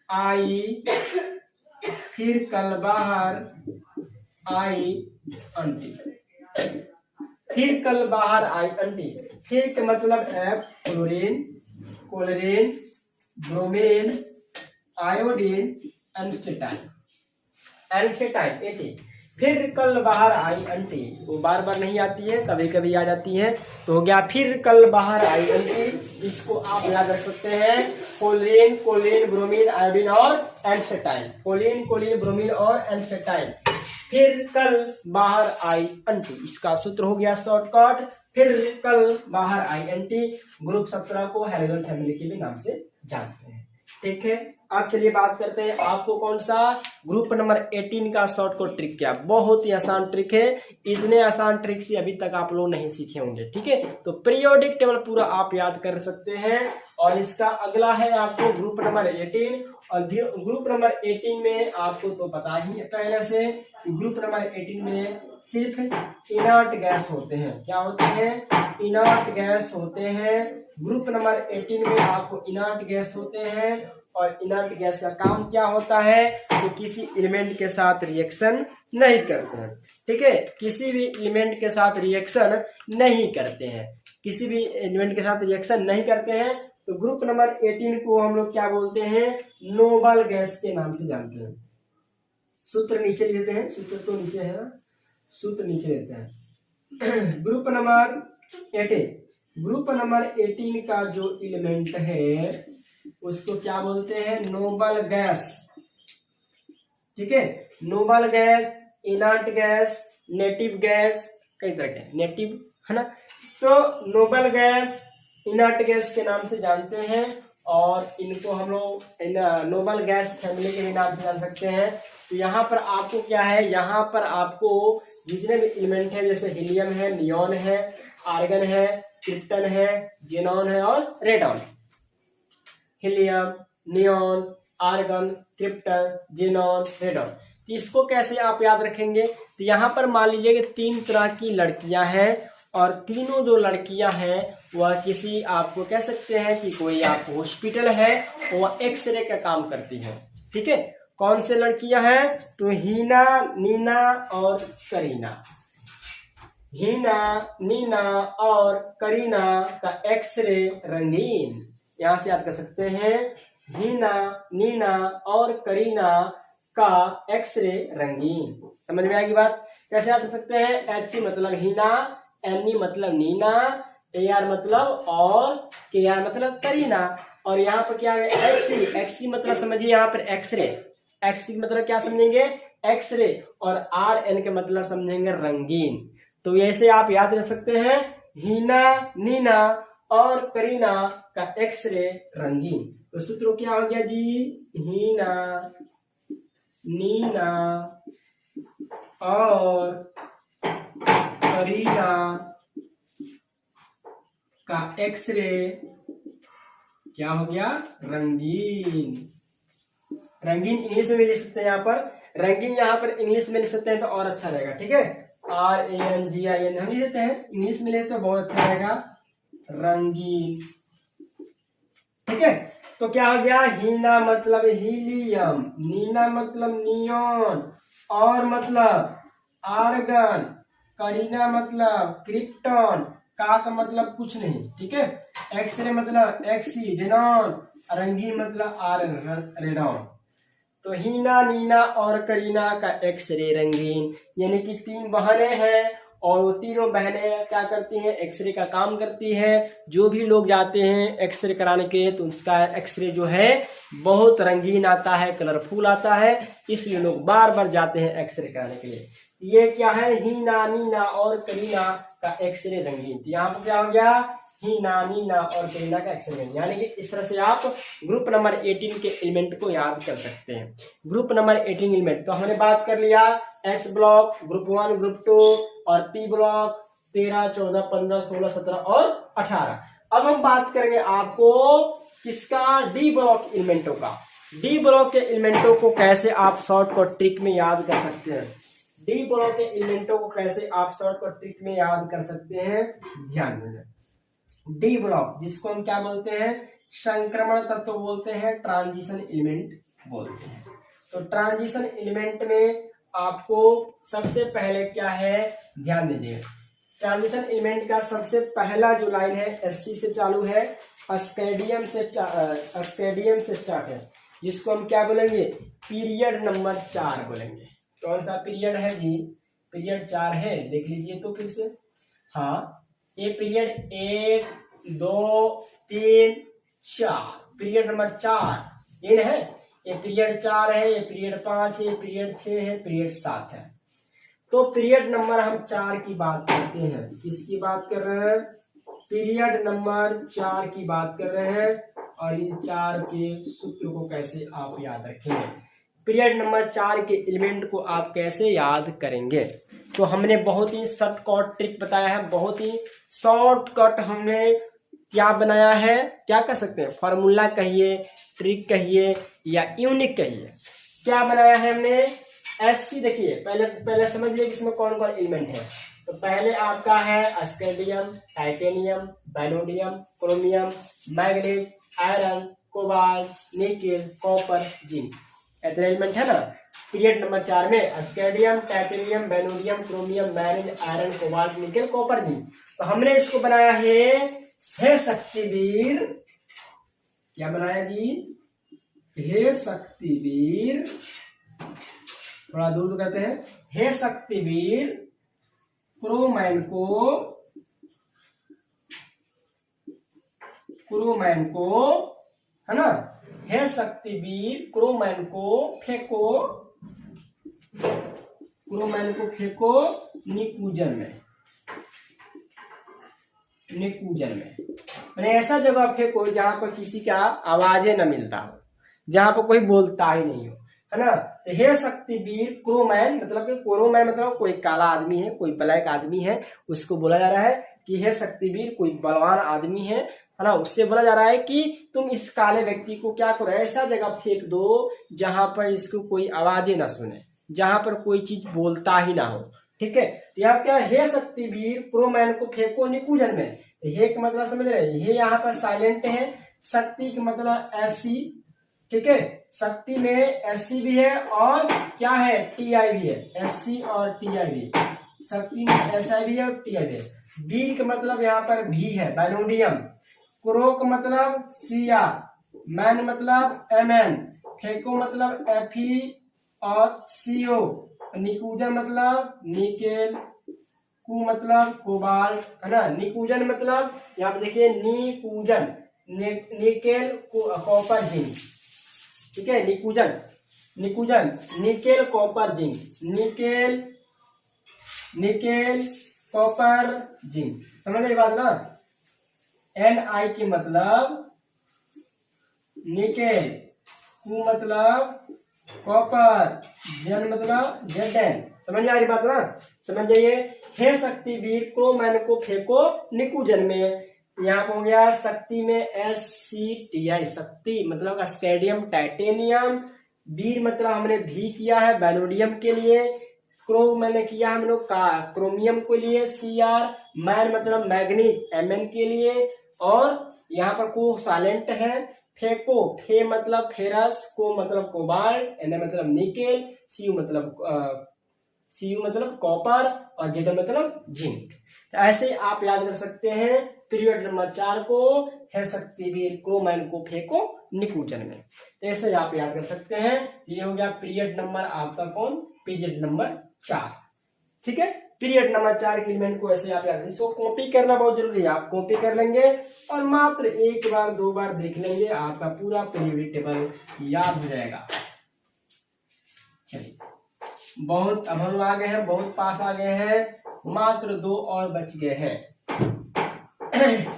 Speaker 1: आई, फिर कल बाहर आई अंटी, फिर कल बाहर आई अंटी। फिर का मतलब F, chlorine, bromine, iodine, astatine, A T. फिर कल बाहर आई अंटी, वो बार बार नहीं आती है, कभी कभी आ जाती है। तो हो गया फिर कल बाहर आई अंटी। इसको आप याद रख सकते हैं, क्लोरीन, ब्रोमीन, आयोडीन और एनस्टेटाइन। क्लोरीन, ब्रोमीन और एनस्टेटाइन। फिर कल बाहर आई अंटी, इसका सूत्र हो गया शॉर्टकट फिर कल बाहर आई अंटी। ग्रुप 17 को हैलोजन फैमिली के भी नाम से जानते हैं। ठीक है, अब चलिए बात करते हैं आपको कौन सा ग्रुप नंबर 18 का शॉर्टकट ट्रिक क्या। बहुत ही आसान ट्रिक है, इतने आसान ट्रिक से अभी तक आप लोग नहीं सीखे होंगे। ठीक है, तो पीरियोडिक टेबल पूरा आप याद कर सकते हैं। और इसका अगला है आपको ग्रुप नंबर 18। और ग्रुप नंबर 18 में आपको तो पता ही है पहले से, ग्रुप नंबर 18 में सिर्फ इनर्ट गैस होते हैं। क्या होते हैं? इनर्ट गैस होते हैं। ग्रुप नंबर 18 में आपको इनर्ट गैस होते हैं। और इनर्ट गैस का काम क्या होता है? तो किसी एलिमेंट के साथ रिएक्शन नहीं करते हैं। ठीक है, किसी भी एलिमेंट के साथ रिएक्शन नहीं करते हैं, किसी भी एलिमेंट के साथ रिएक्शन नहीं करते हैं। तो ग्रुप नंबर 18 को हम लोग क्या बोलते हैं? नोबल गैस के नाम से जानते हैं। सूत्र नीचे लिख देते हैं, सूत्र तो नीचे है ना, सूत्र नीचे देते हैं। ग्रुप नंबर 18 का जो एलिमेंट है उसको क्या बोलते हैं? Noble gas. ठीक है, noble gas, inert gas, native gas, कई तरह के नेटिव है ना। तो नोबल गैस, इनर्ट गैस के नाम से जानते हैं। और इनको हम लोग नोबल गैस फैमिली के भी नाम से जान सकते हैं। तो यहाँ पर आपको क्या है? यहाँ पर आपको जितने भी एलिमेंट है, जैसे हीलियम है, नियॉन है, आर्गन है, क्रिप्टन है, जेनॉन है और radon. Helium, neon, argon, krypton, xenon, radon. तो इसको कैसे आप याद रखेंगे? तो यहाँ पर मान लीजिए कि 3 तरह की लड़कियां हैं और तीनों जो लड़कियां हैं वह किसी, आपको कह सकते हैं कि कोई आप हॉस्पिटल है, वह एक्सरे का काम करती है। ठीक है, कौन से लड़कियां हैं? तो हीना, नीना और करीना। हीना, नीना और करीना का एक्सरे रंगीन, यहां से याद कर सकते हैं। हीना, नीना और करीना का एक्सरे रंगीन। समझ में आएगी बात? कैसे याद कर सकते हैं? HC मतलब हीना, NE मतलब नीना, AR मतलब और KR मतलब करीना। और यहाँ पर क्या है? XC मतलब समझिए यहाँ पर एक्सरे। XC मतलब क्या समझेंगे? एक्सरे। और RN के मतलब समझेंगे रंगीन। तो ऐसे आप याद रख सकते हैं, हीना, नीना और करीना का एक्सरे रंगीन। तो सूत्र क्या हो गया जी? हीना, नीना और करीना का एक्सरे क्या हो गया? रंगीन। रंगीन इंग्लिश में लिख सकते हैं, यहाँ पर रंगीन, यहाँ पर इंग्लिश में लिख सकते हैं तो और अच्छा रहेगा। ठीक है, RANGIN हम लिख देते हैं, इंग्लिश में लिखते तो बहुत अच्छा रहेगा, रंगीन। ठीक है, तो क्या हो गया, हीना मतलब हीलियम, नीना मतलब नियॉन, और मतलब आर्गन, करीना मतलब क्रिप्टॉन, का मतलब कुछ नहीं, ठीक है। एक्सरे मतलब एक्सी, रेनॉन, रंगीन मतलब आर्गन, रेनॉन। तो हीना, नीना और करीना का एक्सरे रंगीन, यानी कि 3 बहनें हैं और वो तीनों बहनें क्या करती हैं, एक्सरे का काम करती है। जो भी लोग जाते हैं एक्सरे कराने के लिए तो उसका एक्सरे जो है बहुत रंगीन आता है, कलरफुल आता है, इसलिए लोग बार बार जाते हैं एक्सरे कराने के लिए। ये क्या है, हीना, नीना और करीना का एक्सरे रंगीन। यहाँ पर क्या हो गया, हीना, नीना और करीना का एक्सरे रंगीन। यानी कि इस तरह से आप ग्रुप नंबर 18 के एलिमेंट को याद कर सकते हैं। ग्रुप नंबर 18 एलिमेंट तो हमने बात कर लिया, एस ब्लॉक, ग्रुप 1, ग्रुप 2 और पी ब्लॉक 13, 14, 15, 16, 17 और 18। अब हम बात करेंगे आपको किसका, डी ब्लॉक एलिमेंटों का। डी ब्लॉक के एलिमेंटों को कैसे आप शॉर्टकट ट्रिक में याद कर सकते हैं। डी ब्लॉक के एलिमेंटों को कैसे आप शॉर्टकट ट्रिक में याद कर सकते हैं, ध्यान देना। डी ब्लॉक जिसको हम क्या बोलते हैं, संक्रमण तत्व बोलते हैं, ट्रांजिशन एलिमेंट बोलते हैं। तो ट्रांजिशन एलिमेंट में आपको सबसे पहले क्या है, ध्यान दीजिए। ट्रांजिशन एलिमेंट का सबसे पहला जो लाइन है एससी से चालू है, अस्केडियम से स्टार्ट है, जिसको हम क्या बोलेंगे, पीरियड नंबर 4 बोलेंगे। कौन सा पीरियड है जी, पीरियड 4 है, देख लीजिए तो फिर से। हाँ, ये पीरियड 1, 2, 3, 4, पीरियड नंबर 4 ये है। ये पीरियड 4 है, ये पीरियड 5 है, ये पीरियड 6 है, पीरियड 7 है। तो पीरियड नंबर हम 4 की बात करते हैं। किसकी बात कर रहे हैं, पीरियड नंबर 4 की बात कर रहे हैं। और इन 4 के सूत्र को कैसे आप याद रखेंगे, पीरियड नंबर 4 के एलिमेंट को आप कैसे याद करेंगे। तो हमने बहुत ही शॉर्टकट ट्रिक बताया है, बहुत ही शॉर्टकट हमने क्या बनाया है, क्या कर सकते हैं, फॉर्मूला कहिए, ट्रिक कहिए या यूनिक कहिए। क्या बनाया है हमने, एससी देखिए, पहले समझ लीजिए इसमें कौन कौन एलिमेंट है। तो पहले आपका है scandium, titanium, vanadium, chromium, manganese, iron, cobalt, nickel, copper, zinc, इतने एलिमेंट है ना। पीरियड नंबर 4 में scandium, titanium, vanadium, chromium, manganese, iron, cobalt, nickel, copper, zinc. तो हमने इसको बनाया है शक्तिवीर। क्या बनाया जी, हे शक्तिवीर, थोड़ा दूर तो कहते हैं, हे शक्तिवीर क्रोमैन को है ना, हे शक्तिवीर क्रोमैन को फेंको निकूजन में। मैंने ऐसा जगह फेंको जहां पर किसी का आवाजें न मिलता हो, जहां पर कोई बोलता ही नहीं हो, है ना। तो हे शक्तिवीर क्रोमैन मतलब कि क्रोमैन मतलब कोई काला आदमी है, कोई ब्लैक आदमी है, उसको बोला जा रहा है कि हे शक्तिवीर कोई बलवान आदमी है ना। उससे बोला जा रहा है कि तुम इस काले व्यक्ति को क्या करो, ऐसा जगह फेंक दो जहां पर इसको कोई आवाजें ना सुने, जहां पर कोई चीज बोलता ही ना हो, ठीक है। तो यहाँ क्या, हे शक्तिवीर क्रोमैन को फेंको निकूजन में। हे का मतलब समझ रहे, हे यहाँ पर साइलेंट है, शक्ति का मतलब ऐसी, ठीक है। शक्ति में एससी भी है और क्या है, टीआई भी है, एससी और टीआई भी, शक्ति में एसआई भी है और टीआई भी है। बी का मतलब यहाँ पर भी है, वैनोडियम। क्रो का मतलब सीआर, मैन मतलब एमएन, फेको मतलब एफई और सीओ, निकूजन मतलब निकेल, कु मतलब कोबाल्ट, है ना। निकूजन मतलब यहाँ पे देखिए निकूजन, निकेल, कॉपर, जिंक, ठीक है। निकूजन nickel, copper, zinc, nickel copper, zinc, समझ रही बात ना। Ni के मतलब निकेल, कु मतलब कॉपर, जन मतलब Zn, समझ में आ रही बात ना, समझ जाइए। हे शक्तिवीर क्रोमैन को फेंको निकूजन में। यहाँ पर हो गया शक्ति में SCTI, शक्ति मतलब अस्केडियम, टाइटेनियम, वीर मतलब हमने भी किया है वैनोडियम के लिए, क्रो मैंने किया हम लोग का क्रोमियम के लिए, Cr, मैन मतलब मैग्नीज Mn के लिए, और यहाँ पर को साइलेंट है, फेको, फे मतलब फेरस, को मतलब कोबाल्ट, एन मतलब निकेल, सीयू मतलब कॉपर और जेड मतलब जिंक। तो ऐसे आप याद कर सकते हैं पीरियड नंबर 4 को, है शक्तिवीर क्रोमैन को फेको निकुंजन में। तो ऐसे आप याद कर सकते हैं। ये हो गया पीरियड नंबर आपका कौन, पीरियड नंबर 4। ठीक है, पीरियड नंबर 4 के एलिमेंट को ऐसे आप याद, इसको कॉपी करना बहुत जरूरी है। आप कॉपी कर लेंगे और मात्र एक बार दो बार देख लेंगे, आपका पूरा पीरियोडिक टेबल याद हो जाएगा। चलिए, बहुत अब हम आ गए हैं, बहुत पास आ गए हैं, मात्र 2 और बच गए हैं।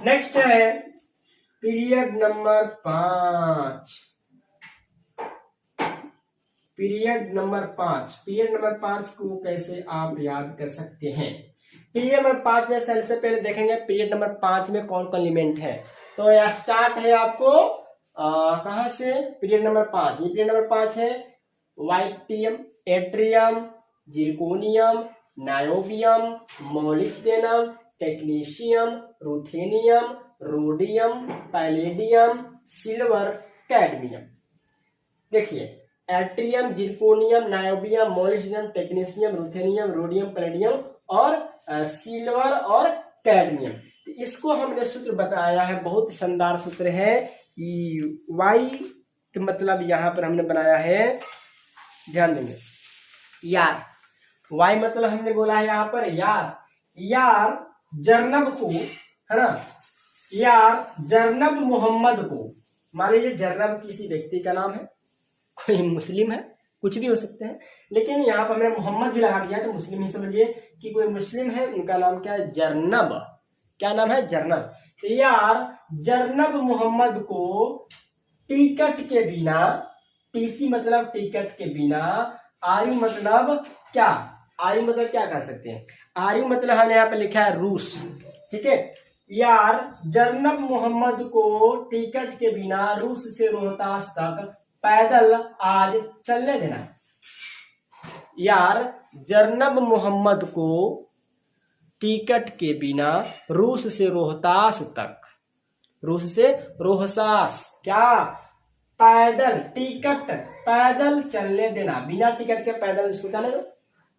Speaker 1: नेक्स्ट है period number 5। Period number 5, period number 5 को कैसे आप याद कर सकते हैं। पीरियड नंबर 5 में सबसे पहले देखेंगे पीरियड नंबर 5 में कौन कौन एलिमेंट है। तो यह स्टार्ट है आपको कहां से, पीरियड नंबर 5, ये पीरियड नंबर 5 है। Yttrium, yttrium, zirconium, niobium, molybdenum, technetium, ruthenium, rhodium, palladium, silver, cadmium. देखिए, yttrium, zirconium, niobium, molybdenum, technetium, ruthenium, rhodium, palladium और सिल्वर और कैडमियम। तो इसको हमने सूत्र बताया है, बहुत शानदार सूत्र है। वाई मतलब यहाँ पर हमने बनाया है, ध्यान देंगे, यार वाई मतलब हमने बोला है यहाँ पर यार, यार जरनब को, है ना, यार जरनब मोहम्मद को, मान लीजिए जरनब किसी व्यक्ति का नाम है, कोई मुस्लिम है, कुछ भी हो सकते हैं, लेकिन यहाँ पर हमने मोहम्मद भी लगा दिया तो मुस्लिम ही समझिए कि कोई मुस्लिम है, उनका नाम क्या है, जरनब। क्या नाम है, जरनब। तो यार जरनब मोहम्मद को टिकट के बिना, टीसी मतलब टिकट के बिना, आयु मतलब क्या, आयु मतलब क्या कह सकते हैं, आयु मतलब हमने यहाँ पे लिखा है रूस। ठीक है, यार जरनब मोहम्मद को टिकट के बिना रूस से रोहतास तक पैदल आज चलने देना। यार जरनब मोहम्मद को टिकट के बिना रूस से रोहतास तक, रूस से रोहतास क्या, पैदल, टिकट पैदल चलने देना, बिना टिकट के पैदल इसको चलने दो।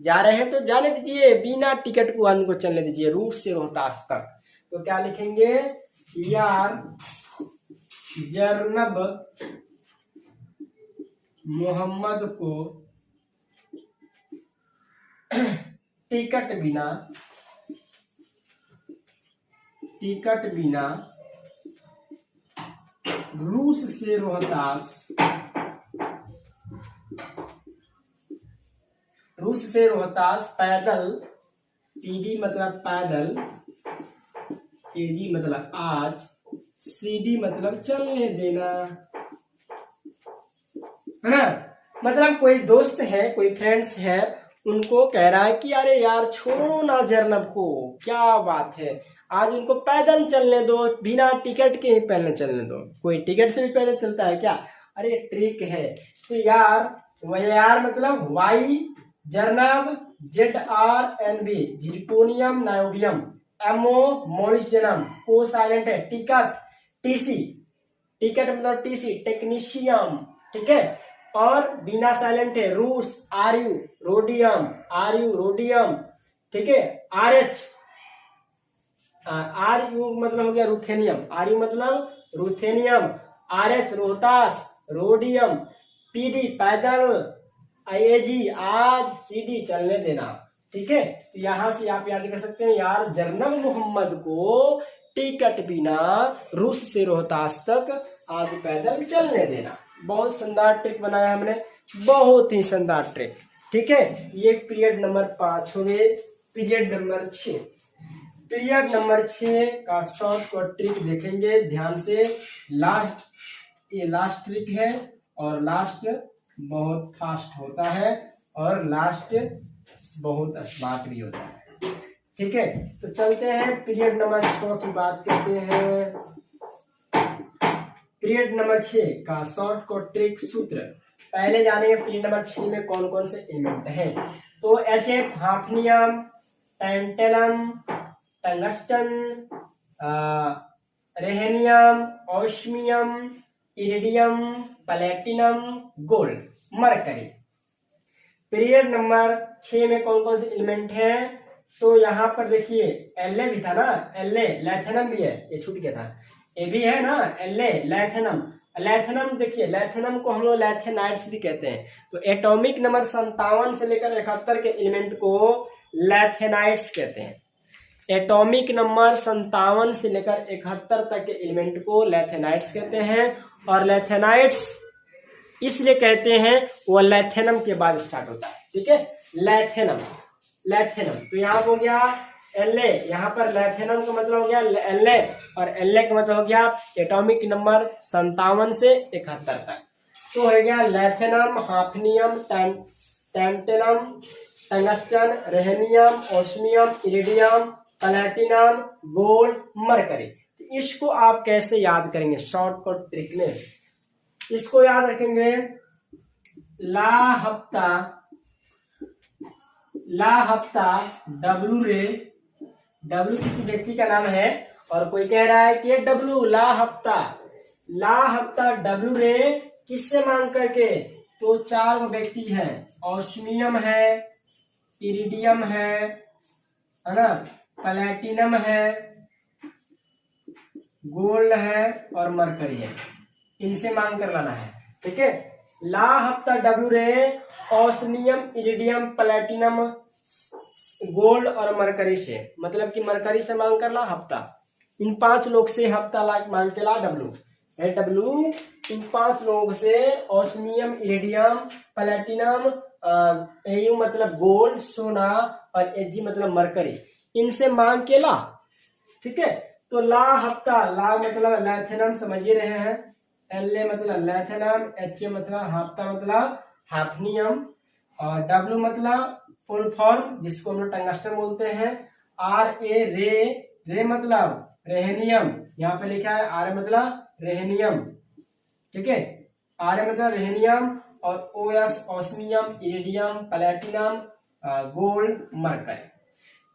Speaker 1: जा रहे हैं तो जाने दीजिए, बिना टिकट को उनको चलने दीजिए रूस से रोहतास तक। तो क्या लिखेंगे, यार जरनब मोहम्मद को टिकट बिना, टिकट बिना रूस से रोहतास, रूस से रोहतास पैदल, पीडी मतलब पैदल, एजी मतलब आज, सीडी मतलब चलने देना, है ना। मतलब कोई दोस्त है, कोई फ्रेंड्स है, उनको कह रहा है कि अरे यार छोड़ो ना जरनब को, क्या बात है, आज उनको पैदल चलने दो, बिना टिकट के ही पैदल चलने दो। कोई टिकट से भी पैदल चलता है क्या, अरे ट्रिक है। तो यार वह यार मतलब वाई, जरनब, Z R N B, zirconium, niobium, M O, molybdenum, को साइलेंट है, टिकट, टीसी, टिकट मतलब टीसी, टेक्नीशियम, ठीक है, और बिना साइलेंट है रूस, आरयू, रोडियम, आरयू, रोडियम, ठीक है, आर एच, आर यू मतलब हो गया रुथेनियम, आर यू मतलब ruthenium, R H Rohtas, rhodium, PD पैदल, आईएजी आज, सीडी चलने देना। ठीक है, तो यहां से आप याद कर सकते हैं, यार जरनब मोहम्मद को टिकट बिना रूस से रोहतास तक आज पैदल चलने देना। बहुत शानदार ट्रिक बनाया हमने, बहुत ही शानदार ट्रिक। ठीक है, ये पीरियड नंबर 5 हो गए। पीरियड नंबर 6, पीरियड नंबर 6 का शॉर्ट कट ट्रिक देखेंगे ध्यान से। लास्ट, ये लास्ट ट्रिक है और लास्ट बहुत फास्ट होता है और लास्ट बहुत स्मार्ट भी होता है। ठीक है, तो चलते हैं पीरियड नंबर 6 की बात करते हैं। पीरियड नंबर 6 का शॉर्ट कट ट्रिक सूत्र पहले जानेंगे। पीरियड नंबर 6 में कौन कौन से एलिमेंट हैं। तो H F, hafnium, tantalum, tungsten, rhenium, osmium, iridium, platinum, gold, mercury. Period number 6 में कौन कौन से एलिमेंट है? तो यहाँ पर देखिए एल भी था ना, एल लैथेनम भी है, ये छूट गया था, ये भी है ना, एल लैथेनम। लैथेनम देखिए, लैथेनम को हम लोग लैथेनाइट्स भी कहते हैं। तो एटॉमिक नंबर 57 से लेकर 71 के एलिमेंट को लैथेनाइट्स कहते हैं। एटॉमिक नंबर 57 से लेकर 71 तक के एलिमेंट को लैथेनाइट्स कहते हैं। और लैथेनाइट्स इसलिए कहते हैं वो लैथेनम के बाद स्टार्ट होता है, ठीक है, लैथेनम। लैथेनम तो यहाँ हो गया एल, यहाँ पर लैथेनम का मतलब हो गया एल, और एल का मतलब हो गया एटॉमिक नंबर 57 से 71 तक। तो हो गया lanthanum, hafnium, tantalum, tungsten, rhenium, osmium, iridium, platinum, gold, mercury. तो इसको आप कैसे याद करेंगे शॉर्टकट ट्रिक में? इसको याद रखेंगे ला हफ्ता डब्लू रे, डब्लू किसी व्यक्ति का नाम है और कोई कह रहा है कि डब्लू ला हफ्ता डब्लू रे किससे मांग करके? तो 4 व्यक्ति हैं, ऑस्मियम है, इरिडियम है ना, प्लैटिनम है, गोल्ड है और मरकरी है, इनसे मांग कर लाना है, ठीक है। ला हफ्ता डब्लू रे ऑस्मियम, इरिडियम, प्लैटिनम, गोल्ड और मरकरी से, मतलब कि मरकरी से मांग कर ला हफ्ता। इन 5 लोग से हफ्ता ला मांग के ला डब्लू। इन 5 लोगों से ऑस्मियम, इरिडियम, प्लैटिनम, एयू मतलब गोल्ड सोना और एजी मतलब मरकरी, इनसे मांग के ला, ठीक है। तो ला हफ्ता, ला मतलब लैथेनम समझ ही रहे हैं, एल मतलब लैथेनम, एच मतलब हफ्ता मतलब हाफनियम, और डब्ल्यू मतलब फुल फॉर्म जिसको हम लोग टंगस्टन बोलते हैं, आर ए रे मतलब रेहनियम, यहाँ पे लिखा है आर मतलब रेहनियम, ठीक है, आर मतलब रेहनियम, और O S osmium, iridium, platinum, gold, mercury.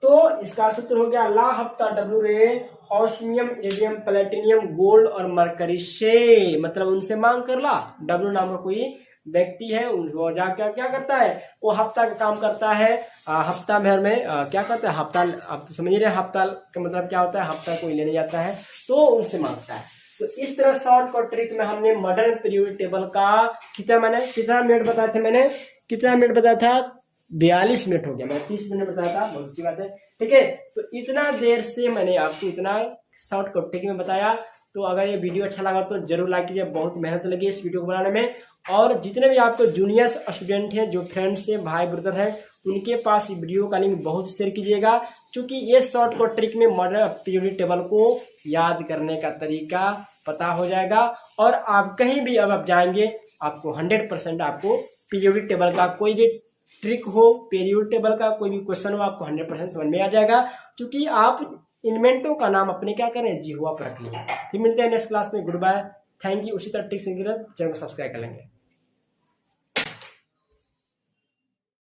Speaker 1: तो इसका सूत्र हो गया ला हफ्ता डब्लू रे ऑस्मियम, इरिडियम, प्लैटिनियम, गोल्ड और मरकरी से, मतलब उनसे मांग कर ला। डब्लू नाम का कोई व्यक्ति है, वो जाकर क्या करता है, वो हफ्ता का काम करता है, हफ्ता भर में क्या करता है, हफ्ता, आप तो समझ रहे हैं हफ्ता का मतलब क्या होता है, हफ्ता कोई लेने जाता है तो उनसे मांगता है। तो इस तरह शॉर्टकट ट्रिक में हमने मॉडर्न पीरियोडिक टेबल का कितना मिनट बताया था, मैंने कितना मिनट बताया था, 42 मिनट हो गया, मैं 30 मिनट बताया था, बहुत अच्छी बात है, ठीक है। तो इतना देर से मैंने आपको इतना शॉर्टकट ट्रिक में बताया। तो अगर ये वीडियो अच्छा लगा तो जरूर लाइक कीजिए, बहुत मेहनत लगी इस वीडियो को बनाने में। और जितने भी आपको जूनियर स्टूडेंट हैं, जो फ्रेंड्स हैं, भाई ब्रदर हैं, उनके पास वीडियो का लिंक बहुत शेयर कीजिएगा, क्योंकि ये शॉर्टकट ट्रिक में मॉडर्न पीरियोडिक टेबल को याद करने का तरीका पता हो जाएगा। और आप कहीं भी अब आप जाएंगे, आपको 100% आपको पीरियोडिक टेबल का कोई भी ट्रिक हो, पीरियोडिक टेबल का कोई भी क्वेश्चन हो, आपको 100% समझ में आ जाएगा, क्योंकि आप एलिमेंटों का नाम अपने क्या करें, जी हुआ पर रख लिया। फिर मिलते हैं नेक्स्ट क्लास में, गुड बाय, थैंक यू। उसी तरह ट्रिक्स चैनल को सब्सक्राइब कर लेंगे।